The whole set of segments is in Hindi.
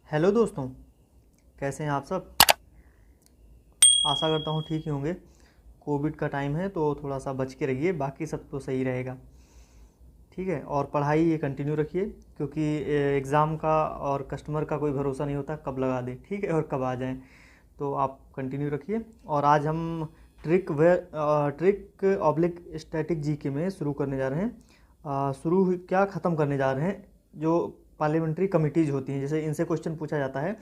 हेलो दोस्तों, कैसे हैं आप सब। आशा करता हूँ ठीक ही होंगे। कोविड का टाइम है तो थोड़ा सा बच के रहिए, बाकी सब तो सही रहेगा। ठीक है, और पढ़ाई ये कंटिन्यू रखिए, क्योंकि एग्ज़ाम का और कस्टमर का कोई भरोसा नहीं होता कब लगा दे, ठीक है, और कब आ जाए। तो आप कंटिन्यू रखिए। और आज हम ट्रिक ऑब्लिक स्टैटिक जीके में शुरू करने जा रहे हैं। क्या ख़त्म करने जा रहे हैं, जो पार्लियामेंट्री कमिटीज़ होती हैं, जैसे इनसे क्वेश्चन पूछा जाता है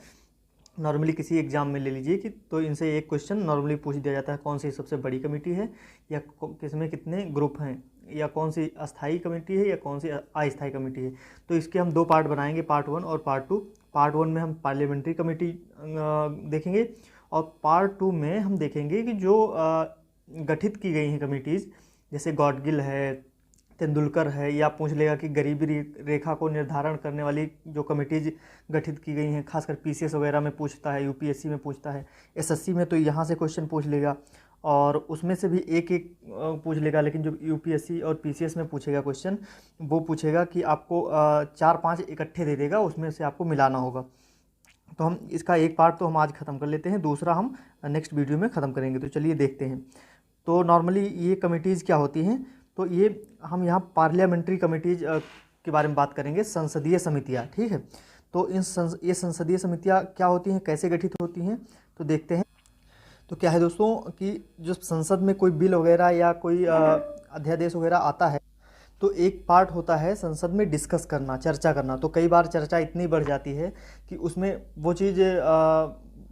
नॉर्मली किसी एग्जाम में, ले लीजिए कि तो इनसे एक क्वेश्चन नॉर्मली पूछ दिया जाता है, कौन सी सबसे बड़ी कमेटी है, या किसमें कितने ग्रुप हैं, या कौन सी अस्थाई कमेटी है या कौन सी अस्थाई कमेटी है। तो इसके हम दो पार्ट बनाएंगे, पार्ट 1 और पार्ट 2। पार्ट 1 में हम पार्लियामेंट्री कमेटी देखेंगे, और पार्ट 2 में हम देखेंगे कि जो गठित की गई हैं कमेटीज़, जैसे गॉडगिल है, तेंदुलकर है, या पूछ लेगा कि गरीबी रेखा को निर्धारण करने वाली जो कमेटीज गठित की गई हैं, खासकर पीसीएस वगैरह में पूछता है, यूपीएससी में पूछता है, एसएससी में तो यहाँ से क्वेश्चन पूछ लेगा, और उसमें से भी एक एक पूछ लेगा। लेकिन जो यूपीएससी और पीसीएस में पूछेगा क्वेश्चन, वो पूछेगा कि आपको 4-5 इकट्ठे दे देगा, उसमें से आपको मिलाना होगा। तो हम इसका एक पार्ट तो हम आज ख़त्म कर लेते हैं, दूसरा हम नेक्स्ट वीडियो में ख़त्म करेंगे। तो चलिए देखते हैं। तो नॉर्मली ये कमिटीज़ क्या होती हैं, तो ये हम यहाँ पार्लियामेंट्री कमिटीज़ के बारे में बात करेंगे, संसदीय समितियाँ, ठीक है। तो ये संसदीय समितियाँ क्या होती हैं, कैसे गठित होती हैं, तो देखते हैं। तो क्या है दोस्तों कि जो संसद में कोई बिल वगैरह या कोई अध्यादेश वगैरह आता है, तो एक पार्ट होता है संसद में डिस्कस करना, चर्चा करना। तो कई बार चर्चा इतनी बढ़ जाती है कि उसमें वो चीज़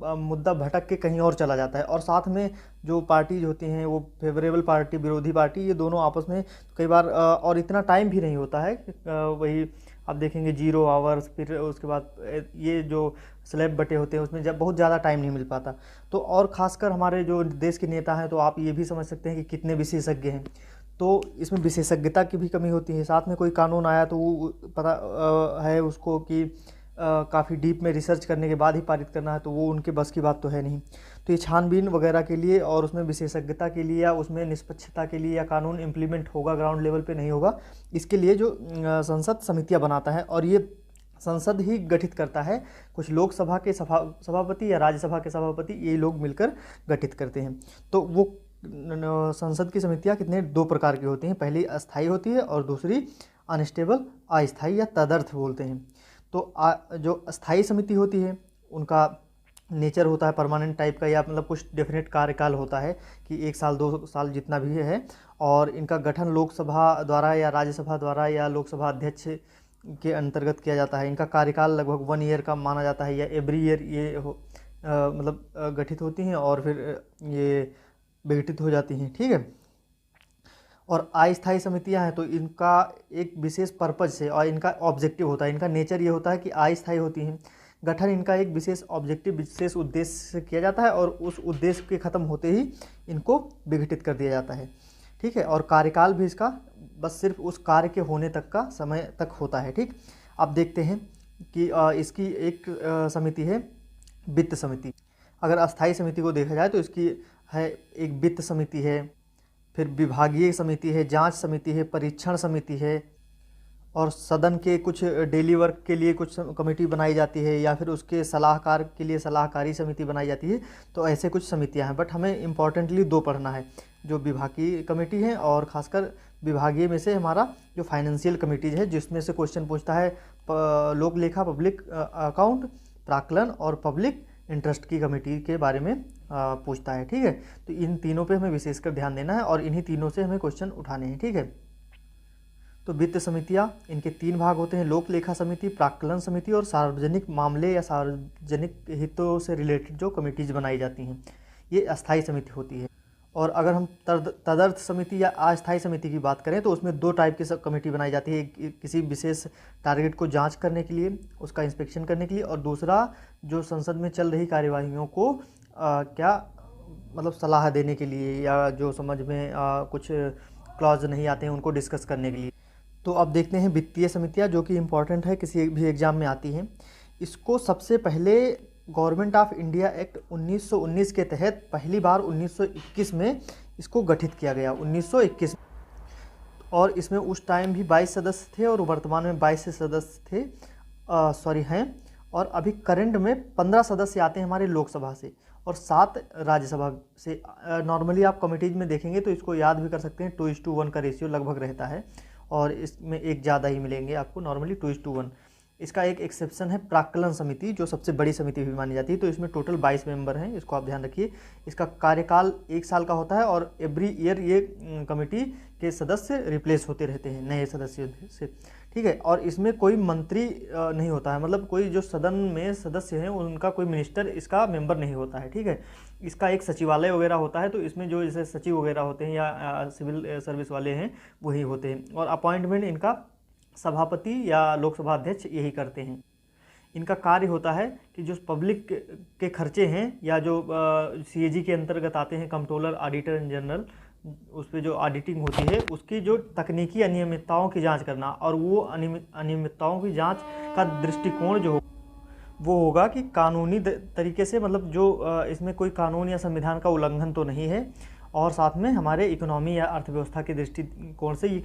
मुद्दा भटक के कहीं और चला जाता है, और साथ में जो पार्टीज होती हैं, वो फेवरेबल पार्टी, विरोधी पार्टी, ये दोनों आपस में कई बार और इतना टाइम भी नहीं होता है। वही आप देखेंगे 0 आवर्स, फिर उसके बाद ये जो स्लैब बटे होते हैं उसमें जब बहुत ज़्यादा टाइम नहीं मिल पाता। तो और ख़ासकर हमारे जो देश के नेता हैं, तो आप ये भी समझ सकते हैं कि कितने विशेषज्ञ हैं। तो इसमें विशेषज्ञता की भी कमी होती है। साथ में कोई कानून आया तो वो पता है उसको कि काफ़ी डीप में रिसर्च करने के बाद ही पारित करना है, तो वो उनके बस की बात तो है नहीं। तो ये छानबीन वगैरह के लिए और उसमें विशेषज्ञता के लिए या उसमें निष्पक्षता के लिए, या कानून इम्प्लीमेंट होगा ग्राउंड लेवल पे नहीं होगा, इसके लिए जो संसद समितियां बनाता है, और ये संसद ही गठित करता है। कुछ लोकसभा के सभापति या राज्यसभा के सभापति, ये लोग मिलकर गठित करते हैं। तो वो संसद की समितियां कितने दो प्रकार की होती हैं, पहली अस्थाई होती है और दूसरी अनस्टेबल, अस्थाई या तदर्थ बोलते हैं। तो जो अस्थाई समिति होती है, उनका नेचर होता है परमानेंट टाइप का, या मतलब कुछ डेफिनेट कार्यकाल होता है कि 1 साल 2 साल जितना भी है, और इनका गठन लोकसभा द्वारा या राज्यसभा द्वारा या लोकसभा अध्यक्ष के अंतर्गत किया जाता है। इनका कार्यकाल लगभग 1 ईयर का माना जाता है, या एवरी ईयर ये गठित होती हैं और फिर ये विघटित हो जाती हैं, ठीक है। और अस्थायी समितियां हैं, तो इनका एक विशेष पर्पज से और इनका ऑब्जेक्टिव होता है, इनका नेचर ये होता है कि अस्थायी होती हैं। गठन इनका एक विशेष ऑब्जेक्टिव, विशेष उद्देश्य से किया जाता है, और उस उद्देश्य के ख़त्म होते ही इनको विघटित कर दिया जाता है, ठीक है। और कार्यकाल भी इसका बस सिर्फ उस कार्य के होने तक का समय तक होता है, ठीक। अब देखते हैं कि इसकी एक समिति है वित्त समिति। अगर अस्थायी समिति को देखा जाए तो इसकी है एक वित्त समिति है, फिर विभागीय समिति है, जांच समिति है, परीक्षण समिति है, और सदन के कुछ डेली वर्क के लिए कुछ कमेटी बनाई जाती है, या फिर उसके सलाहकार के लिए सलाहकारी समिति बनाई जाती है। तो ऐसे कुछ समितियां हैं, बट हमें इम्पॉर्टेंटली 2 पढ़ना है, जो विभागीय कमेटी है, और खासकर विभागीय में से हमारा जो फाइनेंशियल कमेटीज है, जिसमें से क्वेश्चन पूछता है लोक लेखा, पब्लिक अकाउंट, प्राक्कलन और पब्लिक इंटरेस्ट की कमेटी के बारे में पूछता है, ठीक है। तो इन तीनों पे हमें विशेषकर ध्यान देना है, और इन्हीं तीनों से हमें क्वेश्चन उठाने हैं, ठीक है। तो वित्त समितियां, इनके 3 भाग होते हैं, लोक लेखा समिति, प्राक्कलन समिति, और सार्वजनिक मामले या सार्वजनिक हितों से रिलेटेड जो कमेटीज बनाई जाती हैं, ये अस्थायी समिति होती है। और अगर हम तदर्थ समिति या अस्थायी समिति की बात करें, तो उसमें 2 टाइप की कमेटी बनाई जाती है, किसी विशेष टारगेट को जांच करने के लिए, उसका इंस्पेक्शन करने के लिए, और दूसरा जो संसद में चल रही कार्यवाहियों को क्या मतलब सलाह देने के लिए, या जो समझ में कुछ क्लॉज नहीं आते हैं उनको डिस्कस करने के लिए। तो अब देखते हैं वित्तीय समितियां, जो कि इम्पॉर्टेंट है, किसी भी एग्जाम में आती हैं। इसको सबसे पहले गवर्नमेंट ऑफ इंडिया एक्ट 1919 के तहत पहली बार 1921 में इसको गठित किया गया, 1921। और इसमें उस टाइम भी 22 सदस्य थे, और वर्तमान में 22 सदस्य थे हैं। और अभी करंट में 15 सदस्य आते हैं हमारे लोकसभा से और 7 राज्यसभा से। नॉर्मली आप कमिटीज में देखेंगे तो इसको याद भी कर सकते हैं, 2:1 का रेशियो लगभग रहता है और इसमें एक ज़्यादा ही मिलेंगे आपको, नॉर्मली 2:1। इसका एक एक्सेप्शन है प्राक्कलन समिति, जो सबसे बड़ी समिति भी मानी जाती है। तो इसमें टोटल 22 मेंबर हैं, इसको आप ध्यान रखिए। इसका कार्यकाल 1 साल का होता है और एवरी ईयर ये कमेटी के सदस्य रिप्लेस होते रहते हैं नए सदस्यों से, ठीक है। और इसमें कोई मंत्री नहीं होता है, मतलब कोई जो सदन में सदस्य हैं उनका कोई मिनिस्टर इसका मेंबर नहीं होता है, ठीक है। इसका एक सचिवालय वगैरह होता है, तो इसमें जो जैसे सचिव वगैरह होते हैं या सिविल सर्विस वाले हैं वही होते हैं। और अपॉइंटमेंट इनका सभापति या लोकसभा अध्यक्ष यही करते हैं। इनका कार्य होता है कि जो पब्लिक के खर्चे हैं या जो सीएजी के अंतर्गत आते हैं, कंट्रोलर ऑडिटर इन जनरल, उस पर जो ऑडिटिंग होती है उसकी जो तकनीकी अनियमितताओं की जांच करना, और वो अनियमितताओं की जांच का दृष्टिकोण जो वो होगा कि कानूनी तरीके से, मतलब जो इसमें कोई कानून या संविधान का उल्लंघन तो नहीं है, और साथ में हमारे इकोनॉमी या अर्थव्यवस्था के दृष्टिकोण से ये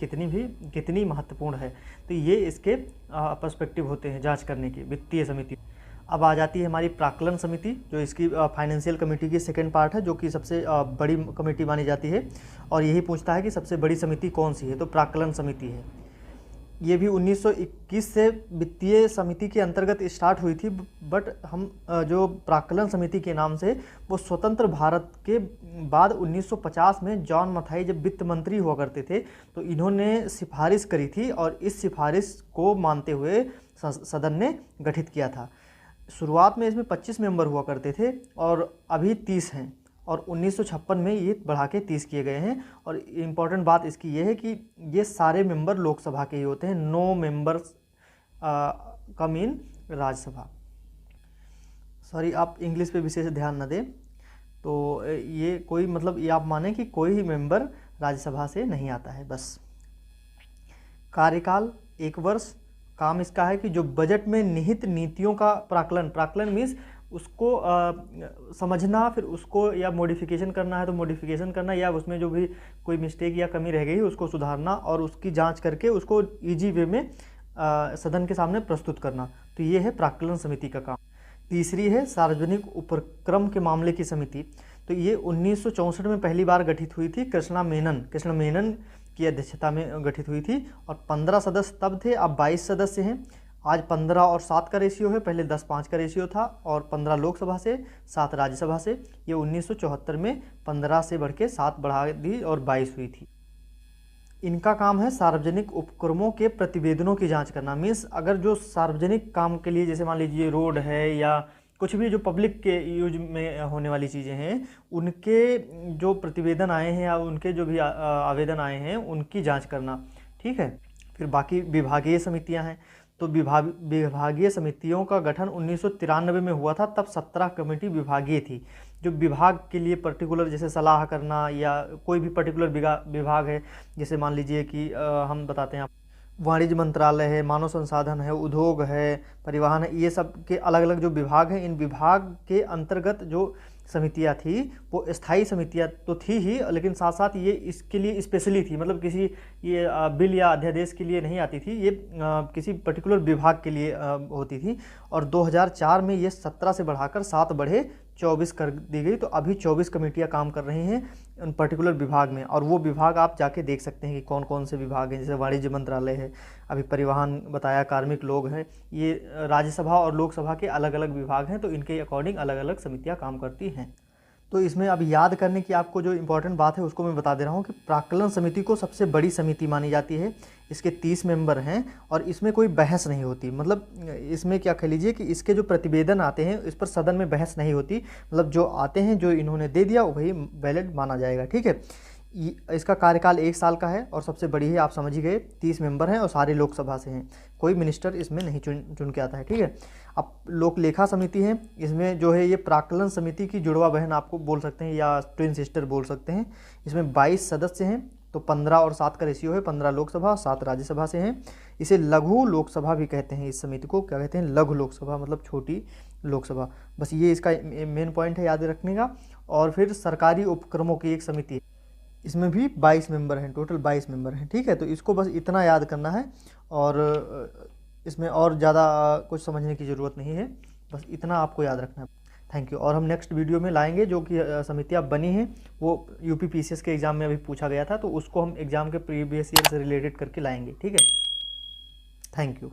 कितनी महत्वपूर्ण है। तो ये इसके पर्सपेक्टिव होते हैं जांच करने की वित्तीय समिति। अब आ जाती है हमारी प्राक्कलन समिति, जो इसकी फाइनेंशियल कमेटी की सेकंड पार्ट है, जो कि सबसे बड़ी कमेटी मानी जाती है। और यही पूछता है कि सबसे बड़ी समिति कौन सी है, तो प्राक्कलन समिति है। ये भी 1921 से वित्तीय समिति के अंतर्गत स्टार्ट हुई थी, बट हम जो प्राक्कलन समिति के नाम से वो स्वतंत्र भारत के बाद 1950 में जॉन मथाई जब वित्त मंत्री हुआ करते थे तो इन्होंने सिफारिश करी थी और इस सिफारिश को मानते हुए सदन ने गठित किया था। शुरुआत में इसमें 25 मेंबर हुआ करते थे और अभी 30 हैं, और 1956 में ये बढ़ा के 30 किए गए हैं। और इम्पॉर्टेंट बात इसकी ये है कि ये सारे मेंबर लोकसभा के ही होते हैं, 9 मेंबर्स कम इन राज्यसभा। सॉरी, आप इंग्लिश पे विशेष ध्यान न दें। तो ये कोई, मतलब ये आप माने कि कोई ही मेंबर राज्यसभा से नहीं आता है। बस कार्यकाल 1 वर्ष। काम इसका है कि जो बजट में निहित नीतियों का प्राक्कलन मीन्स उसको समझना, फिर उसको या मॉडिफिकेशन करना है तो मॉडिफिकेशन करना, या उसमें जो भी कोई मिस्टेक या कमी रह गई उसको सुधारना और उसकी जांच करके उसको इजी वे में सदन के सामने प्रस्तुत करना। तो ये है प्राक्कलन समिति का काम। तीसरी है सार्वजनिक उपक्रम के मामले की समिति। तो ये 1964 में पहली बार गठित हुई थी, कृष्ण मेनन की अध्यक्षता में गठित हुई थी और 15 सदस्य तब थे, अब 22 सदस्य हैं। आज 15 और 7 का रेशियो है, पहले 10-5 का रेशियो था, और 15 लोकसभा से 7 राज्यसभा से। ये 1974 में 15 से बढ़ के 7 बढ़ा दी और 22 हुई थी। इनका काम है सार्वजनिक उपक्रमों के प्रतिवेदनों की जांच करना। मीन्स अगर जो सार्वजनिक काम के लिए, जैसे मान लीजिए रोड है या कुछ भी जो पब्लिक के यूज में होने वाली चीज़ें हैं, उनके जो प्रतिवेदन आए हैं या उनके जो भी आवेदन आए हैं उनकी जांच करना, ठीक है। फिर बाकी विभागीय समितियां हैं। तो विभागीय समितियों का गठन 1993 में हुआ था, तब 17 कमेटी विभागीय थी, जो विभाग के लिए पर्टिकुलर जैसे सलाह करना या कोई भी पर्टिकुलर विभाग है, जैसे मान लीजिए कि हम बताते हैं वाणिज्य मंत्रालय है, मानव संसाधन है, उद्योग है, परिवहन है, ये सब के अलग अलग जो विभाग हैं, इन विभाग के अंतर्गत जो समितियां थी वो स्थायी समितियां तो थी ही, लेकिन साथ साथ ये इसके लिए स्पेशली थी, मतलब किसी ये बिल या अध्यादेश के लिए नहीं आती थी, ये किसी पर्टिकुलर विभाग के लिए होती थी। और 2004 में ये 17 से बढ़ाकर 7 बढ़े 24 कर दी गई। तो अभी 24 कमेटियां काम कर रही हैं उन पर्टिकुलर विभाग में, और वो विभाग आप जाके देख सकते हैं कि कौन कौन से विभाग हैं। जैसे वाणिज्य मंत्रालय है, अभी परिवहन बताया, कार्मिक लोग हैं, ये राज्यसभा और लोकसभा के अलग अलग विभाग हैं, तो इनके अकॉर्डिंग अलग अलग समितियां काम करती हैं। तो इसमें अब याद करने की आपको जो इम्पोर्टेंट बात है उसको मैं बता दे रहा हूँ कि प्राक्कलन समिति को सबसे बड़ी समिति मानी जाती है। इसके 30 मेंबर हैं और इसमें कोई बहस नहीं होती, मतलब इसमें क्या कह लीजिए कि इसके जो प्रतिवेदन आते हैं इस पर सदन में बहस नहीं होती, मतलब जो आते हैं जो इन्होंने दे दिया वही वैलिड माना जाएगा, ठीक है। इसका कार्यकाल 1 साल का है और सबसे बड़ी है, आप समझ ही गए, 30 मेंबर हैं और सारे लोकसभा से हैं, कोई मिनिस्टर इसमें नहीं चुन के आता है, ठीक है। अब लोक लेखा समिति है, इसमें जो है ये प्राक्कलन समिति की जुड़वा बहन आपको बोल सकते हैं या ट्विन सिस्टर बोल सकते हैं। इसमें 22 सदस्य हैं, तो 15 और 7 का रेशियो है, 15 लोकसभा 7 राज्यसभा से हैं। इसे लघु लोकसभा भी कहते हैं, इस समिति को क्या कहते हैं, लघु लोकसभा, मतलब छोटी लोकसभा। बस ये इसका मेन पॉइंट है याद रखने का। और फिर सरकारी उपक्रमों की एक समिति है, इसमें भी 22 मेंबर हैं, टोटल 22 मेंबर हैं, ठीक है। तो इसको बस इतना याद करना है और इसमें और ज़्यादा कुछ समझने की ज़रूरत नहीं है, बस इतना आपको याद रखना है। Thank you. और हम नेक्स्ट वीडियो में लाएंगे जो कि समितियाँ बनी हैं, वो यूपी पीसीएस के एग्ज़ाम में अभी पूछा गया था, तो उसको हम एग्ज़ाम के प्रीवियस ईयर से रिलेटेड करके लाएंगे। ठीक है, थैंक यू।